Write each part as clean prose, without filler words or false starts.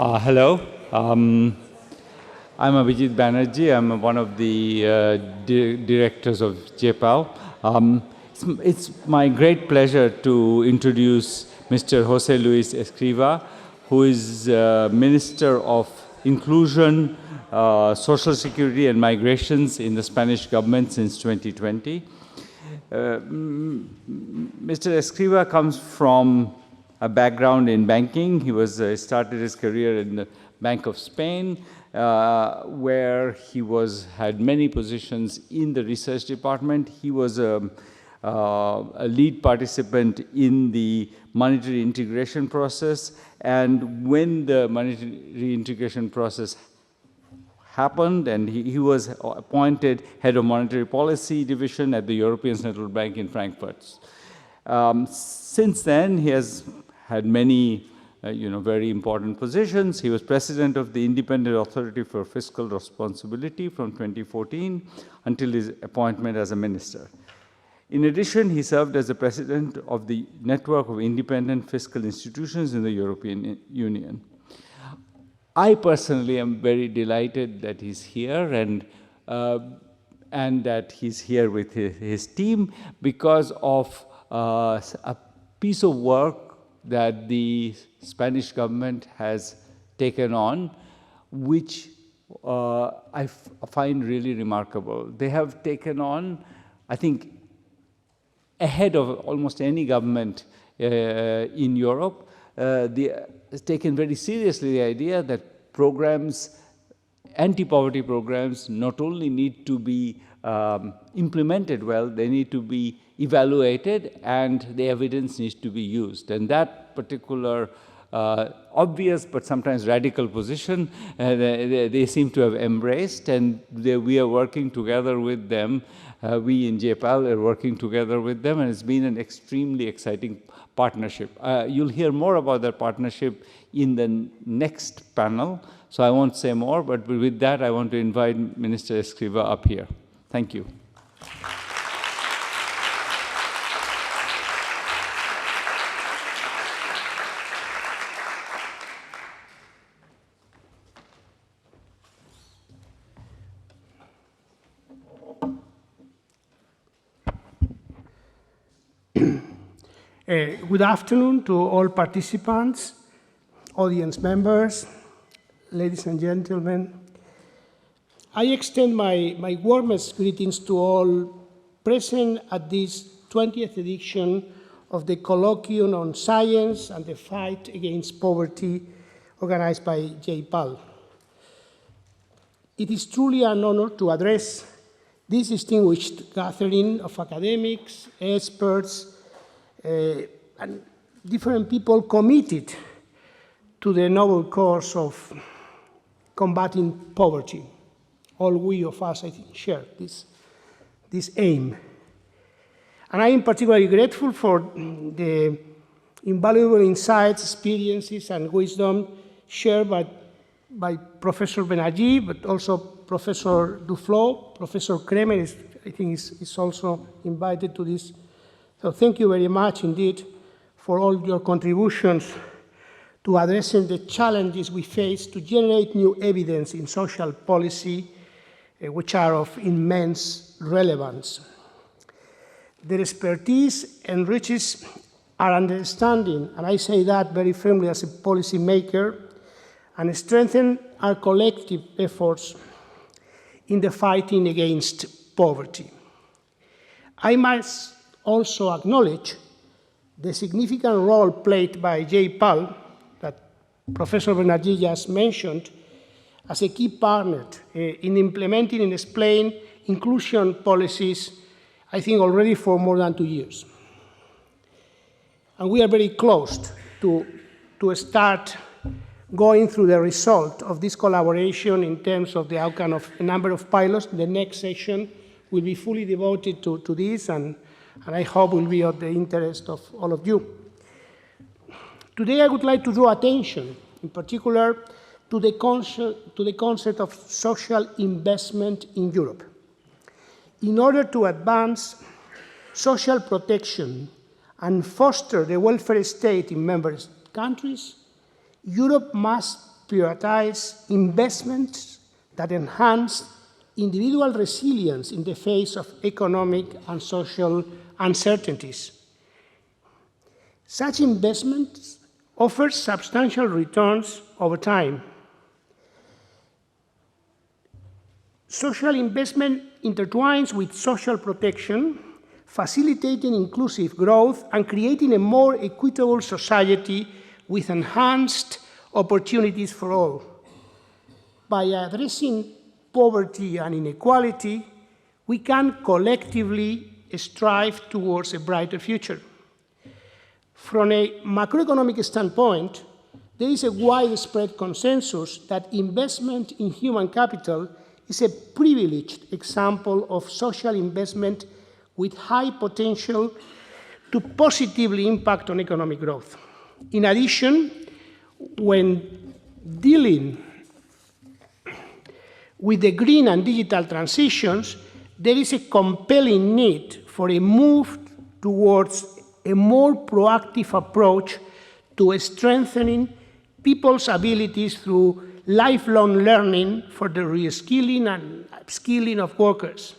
Hello. I'm Abhijit Banerjee. I'm one of the directors of JPAL. It's my great pleasure to introduce Mr. José Luis Escrivá, who is Minister of Inclusion, Social Security and Migrations in the Spanish government since 2020. Mr. Escrivá comes from a background in banking. He started his career in the Bank of Spain, where he had many positions in the research department. He was a lead participant in the monetary integration process, and when the monetary integration process happened, and he was appointed head of monetary policy division at the European Central Bank in Frankfurt. Since then, he has had many very important positions. He was president of the Independent Authority for Fiscal Responsibility from 2014 until his appointment as a minister. In addition, he served as the president of the Network of Independent Fiscal Institutions in the European Union. I personally am very delighted that he's here and that he's here with his team because of a piece of work that the Spanish government has taken on, which I find really remarkable. They have taken on, I think, ahead of almost any government in Europe, has taken very seriously the idea that programs, anti-poverty programs, not only need to be implemented well, they need to be evaluated, and the evidence needs to be used. And that particular obvious but sometimes radical position, they seem to have embraced, and we are working together with them. We in JPAL are working together with them, and it's been an extremely exciting partnership. You'll hear more about that partnership in the next panel, so I won't say more, but with that, I want to invite Minister Escrivá up here. Thank you. Good afternoon to all participants, audience members, ladies and gentlemen. I extend my warmest greetings to all present at this 20th edition of the Colloque on Science and the Fight Against Poverty, organized by JPAL. It is truly an honor to address this distinguished gathering of academics, experts, and different people committed to the noble cause of combating poverty. All we of us, I think, share this aim. And I am particularly grateful for the invaluable insights, experiences, and wisdom shared by Professor Banerjee, but also Professor Duflo. Professor Kremer, I think, is also invited to this. So thank you very much indeed for all your contributions to addressing the challenges we face to generate new evidence in social policy, which are of immense relevance. Their expertise enriches our understanding, and I say that very firmly as a policy maker, and strengthen our collective efforts in the fighting against poverty. I must also acknowledge the significant role played by JPAL, that Professor Banerjee just mentioned, as a key partner in implementing and explaining inclusion policies, I think already for more than 2 years. And we are very close to start going through the result of this collaboration in terms of the outcome of a number of pilots. The next session will be fully devoted to this, and I hope will be of the interest of all of you. Today I would like to draw attention, in particular, to the concept of social investment in Europe. In order to advance social protection and foster the welfare state in member countries, Europe must prioritize investments that enhance individual resilience in the face of economic and social uncertainties. Such investments offer substantial returns over time. Social investment intertwines with social protection, facilitating inclusive growth and creating a more equitable society with enhanced opportunities for all. By addressing poverty and inequality, we can collectively strive towards a brighter future. From a macroeconomic standpoint, there is a widespread consensus that investment in human capital is a privileged example of social investment with high potential to positively impact on economic growth. In addition, when dealing with the green and digital transitions, there is a compelling need for a move towards a more proactive approach to strengthening people's abilities through lifelong learning for the reskilling and upskilling of workers.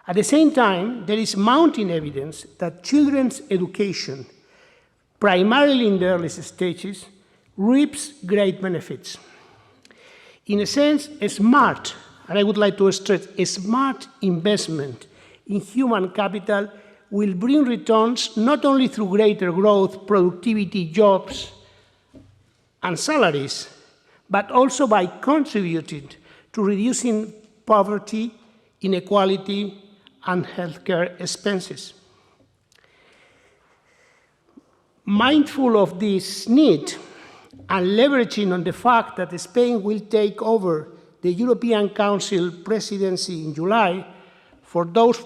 At the same time, there is mounting evidence that children's education, primarily in the early stages, reaps great benefits. In a sense, a smart, and I would like to stress, a smart investment in human capital will bring returns not only through greater growth, productivity, jobs, and salaries, but also by contributing to reducing poverty, inequality, and healthcare expenses. Mindful of this need, and leveraging on the fact that Spain will take over the European Council presidency in July, for those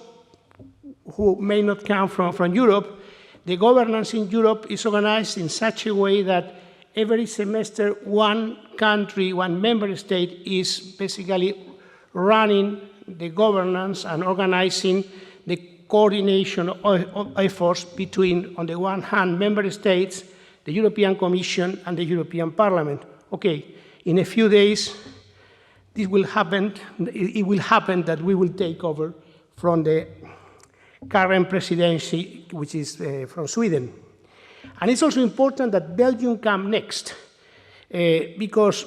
who may not come from Europe, the governance in Europe is organized in such a way that every semester one country, one member state is basically running the governance and organizing the coordination of efforts between, on the one hand, member states, the European Commission, and the European Parliament. Okay, in a few days, this will happen. It will happen that we will take over from the current presidency, which is from Sweden. And it's also important that Belgium come next, because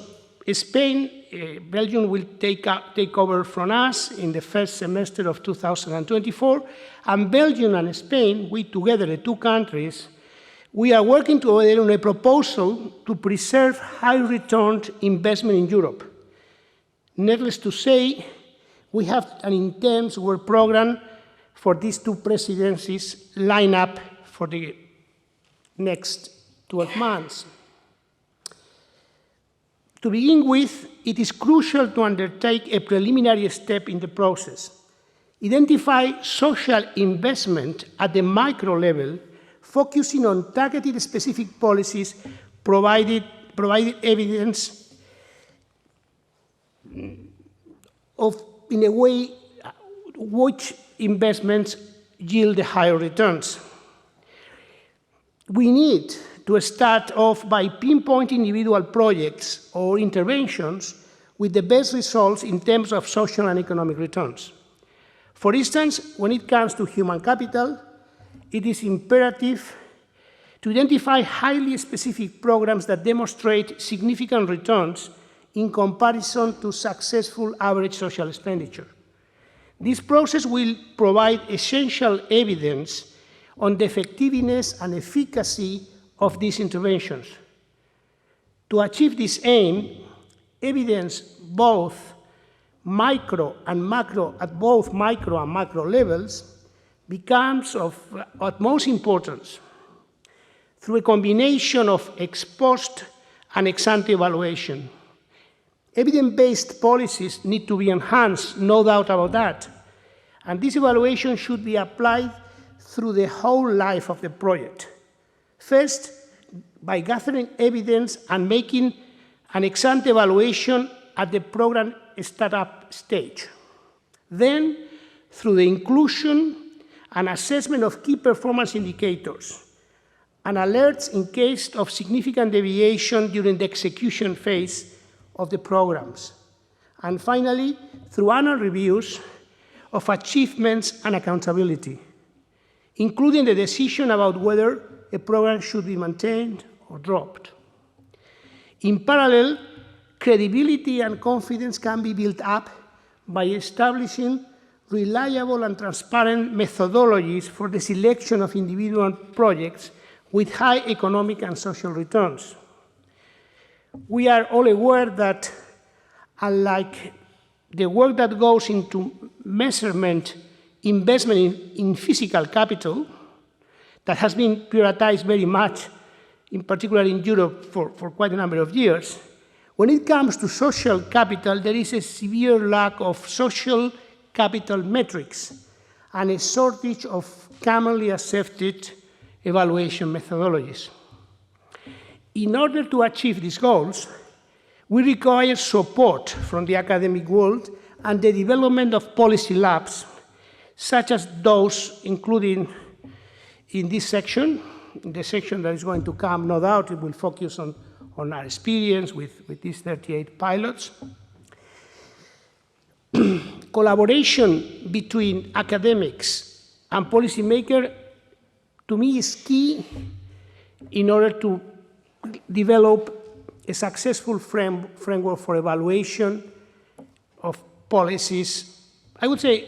Belgium will take over from us in the first semester of 2024, and Belgium and Spain, we together, the two countries, we are working together on a proposal to preserve high-return investment in Europe. Needless to say, we have an intense work program for these two presidencies lined up for the next 12 months. To begin with, it is crucial to undertake a preliminary step in the process. Identify social investment at the micro level, focusing on targeted specific policies, provided evidence of, in a way, which investments yield the higher returns. We need to start off by pinpointing individual projects or interventions with the best results in terms of social and economic returns. For instance, when it comes to human capital, it is imperative to identify highly specific programs that demonstrate significant returns in comparison to successful average social expenditure. This process will provide essential evidence on the effectiveness and efficacy of these interventions. To achieve this aim, evidence both micro and macro, at both micro and macro levels, becomes of utmost importance through a combination of ex post and ex ante evaluation. Evidence-based policies need to be enhanced, no doubt about that, and this evaluation should be applied through the whole life of the project. First, by gathering evidence and making an ex ante evaluation at the program startup stage. Then, through the inclusion and assessment of key performance indicators and alerts in case of significant deviation during the execution phase of the programs. And finally, through annual reviews of achievements and accountability, including the decision about whether a program should be maintained or dropped. In parallel, credibility and confidence can be built up by establishing reliable and transparent methodologies for the selection of individual projects with high economic and social returns. We are all aware that, unlike the work that goes into measurement investment in physical capital, that has been prioritized very much, in particular in Europe, for quite a number of years, when it comes to social capital, there is a severe lack of social capital metrics and a shortage of commonly accepted evaluation methodologies. In order to achieve these goals, we require support from the academic world and the development of policy labs, such as those included in this section. In the section that is going to come, no doubt, it will focus on our experience with these 38 pilots. Collaboration between academics and policymakers, to me, is key in order to develop a successful framework for evaluation of policies, I would say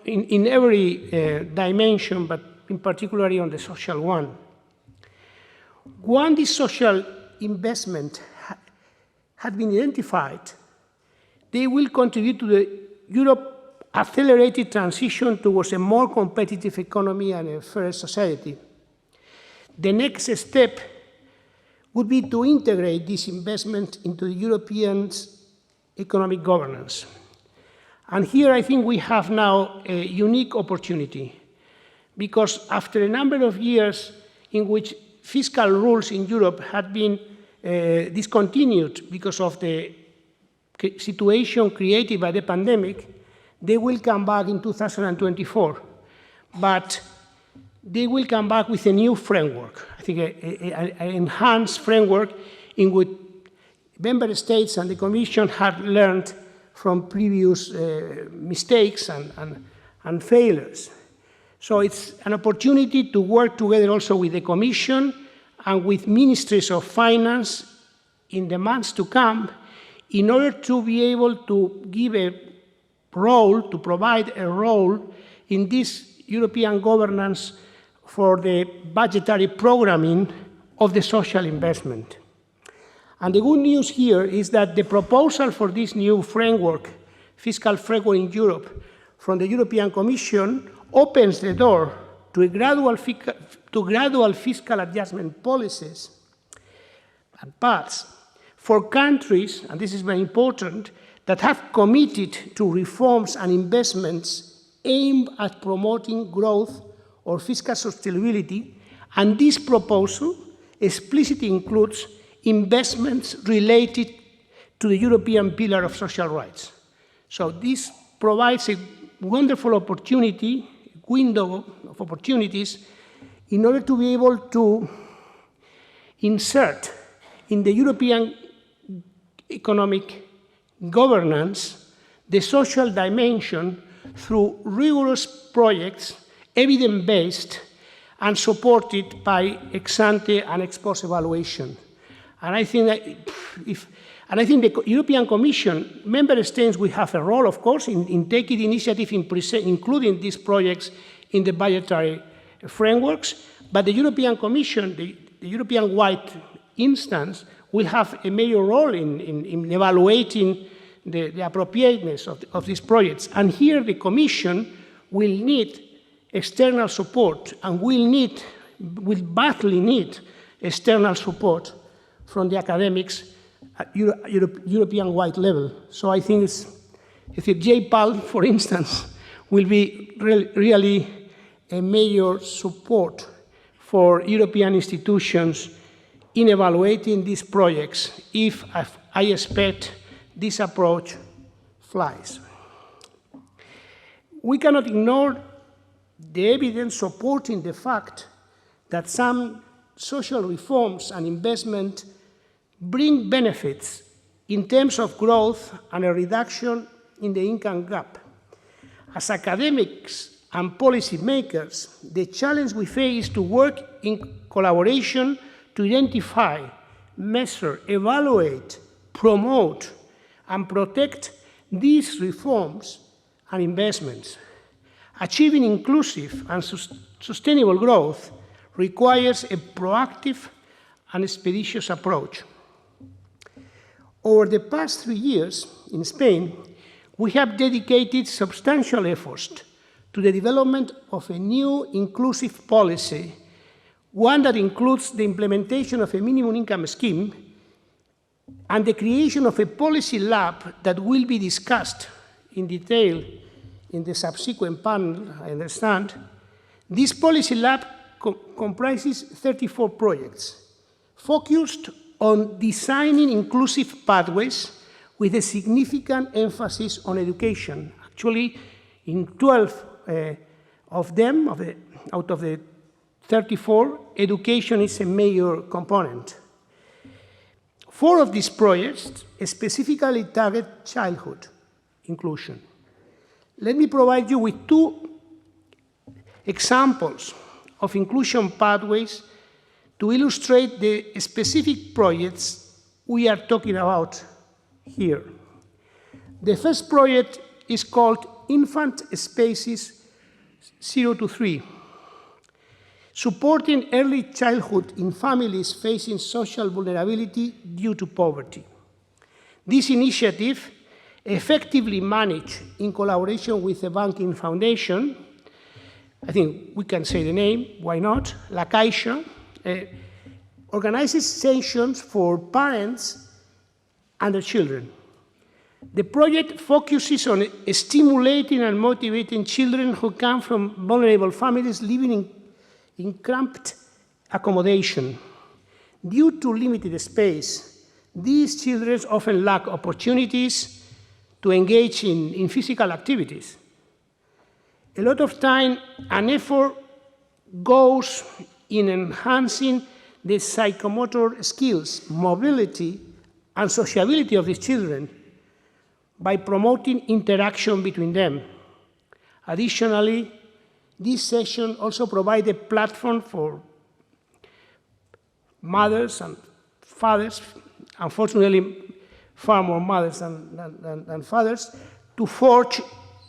in every dimension, but in particular on the social one. When this social investment had been identified, they will contribute to the Europe accelerated transition towards a more competitive economy and a fairer society. The next step would be to integrate this investment into the European economic governance. And here I think we have now a unique opportunity, because after a number of years in which fiscal rules in Europe had been discontinued because of the situation created by the pandemic, they will come back in 2024. But they will come back with a new framework, I think an enhanced framework in which member states and the Commission have learned from previous mistakes and failures. So it's an opportunity to work together also with the Commission and with ministries of finance in the months to come in order to be able to give a role, to provide a role in this European governance for the budgetary programming of the social investment. And the good news here is that the proposal for this new framework, fiscal framework in Europe, from the European Commission opens the door to gradual fiscal adjustment policies and paths for countries, and this is very important, that have committed to reforms and investments aimed at promoting growth or fiscal sustainability, and this proposal explicitly includes investments related to the European Pillar of Social Rights. So this provides a wonderful opportunity, window of opportunities, in order to be able to insert in the European economic governance the social dimension through rigorous projects, evidence-based, and supported by ex-ante and ex-post evaluation. And I think that the European Commission, member states will have a role, of course, in taking the initiative in including these projects in the budgetary frameworks, but the European Commission, the European-wide instance, will have a major role in evaluating the appropriateness of these projects. And here the Commission will need external support and will badly need external support from the academics at European-wide level. So I think if JPAL, for instance, will be really a major support for European institutions in evaluating these projects if I expect this approach flies. We cannot ignore the evidence supporting the fact that some social reforms and investment bring benefits in terms of growth and a reduction in the income gap. As academics and policy makers, the challenge we face is to work in collaboration to identify, measure, evaluate, promote, and protect these reforms and investments. Achieving inclusive and sustainable growth requires a proactive and expeditious approach. Over the past 3 years in Spain, we have dedicated substantial efforts to the development of a new inclusive policy, one that includes the implementation of a minimum income scheme and the creation of a policy lab that will be discussed in detail in the subsequent panel, I understand. This policy lab comprises 34 projects focused on designing inclusive pathways with a significant emphasis on education. Actually, in 12 of them, out of the 34, education is a major component. 4 of these projects specifically target childhood inclusion. Let me provide you with 2 examples of inclusion pathways to illustrate the specific projects we are talking about here. The first project is called Infant Spaces 0 to 3, supporting early childhood in families facing social vulnerability due to poverty. This initiative, effectively managed in collaboration with the banking foundation, I think we can say the name, why not, La Caixa, organizes sessions for parents and their children. The project focuses on stimulating and motivating children who come from vulnerable families living in cramped accommodation. Due to limited space, these children often lack opportunities to engage in physical activities. A lot of time and effort goes in enhancing the psychomotor skills, mobility, and sociability of these children by promoting interaction between them. Additionally, this session also provides a platform for mothers and fathers, unfortunately far more mothers than fathers, to forge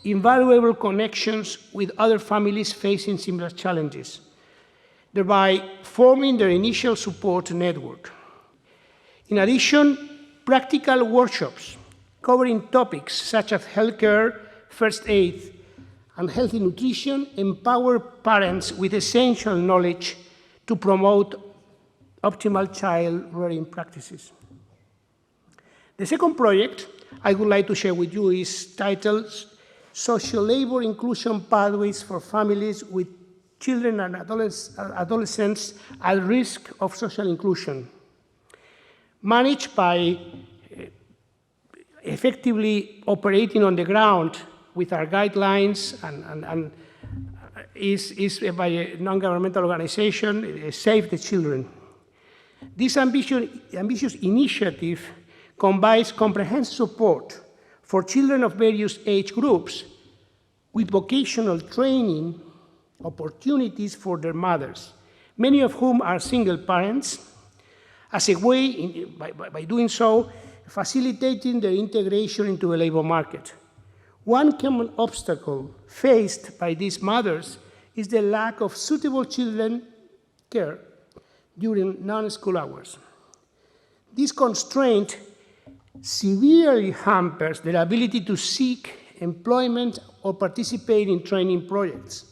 invaluable connections with other families facing similar challenges, thereby forming their initial support network. In addition, practical workshops covering topics such as healthcare, first aid, and healthy nutrition empower parents with essential knowledge to promote optimal child rearing practices. The second project I would like to share with you is titled Social Labor Inclusion Pathways for Families with Children and Adolescents at Risk of Social Inclusion, managed by effectively operating on the ground with our guidelines and is by a non-governmental organization, Save the Children. This ambitious initiative combines comprehensive support for children of various age groups with vocational training opportunities for their mothers, many of whom are single parents, as a way, by doing so, facilitating their integration into the labor market. One common obstacle faced by these mothers is the lack of suitable children care during non-school hours. This constraint severely hampers their ability to seek employment or participate in training projects.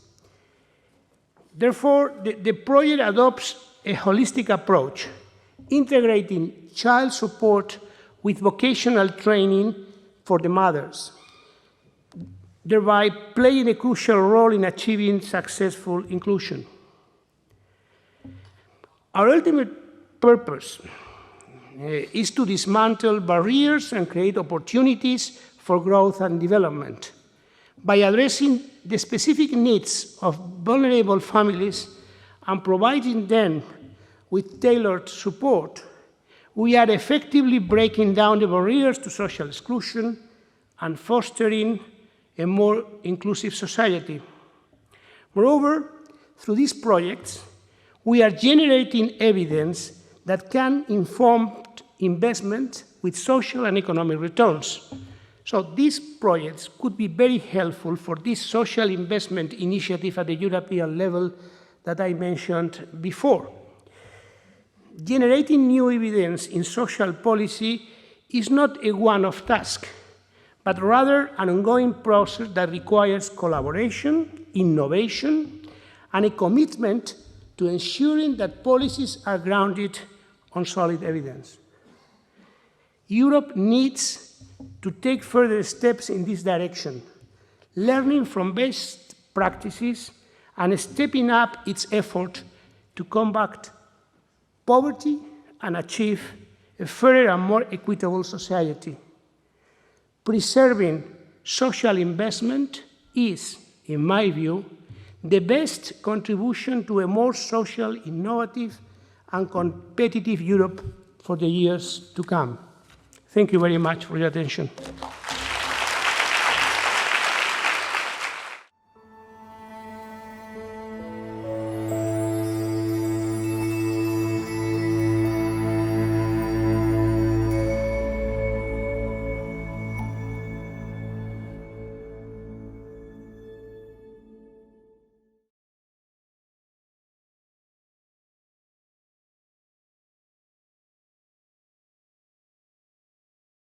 Therefore, the project adopts a holistic approach, integrating child support with vocational training for the mothers, thereby playing a crucial role in achieving successful inclusion. Our ultimate purpose is to dismantle barriers and create opportunities for growth and development. By addressing the specific needs of vulnerable families and providing them with tailored support, we are effectively breaking down the barriers to social exclusion and fostering a more inclusive society. Moreover, through these projects, we are generating evidence that can inform investment with social and economic returns. So these projects could be very helpful for this social investment initiative at the European level that I mentioned before. Generating new evidence in social policy is not a one-off task, but rather an ongoing process that requires collaboration, innovation, and a commitment to ensuring that policies are grounded on solid evidence. Europe needs to take further steps in this direction, learning from best practices and stepping up its effort to combat poverty and achieve a fairer and more equitable society. Preserving social investment is, in my view, the best contribution to a more social, innovative, and competitive Europe for the years to come. Thank you very much for your attention.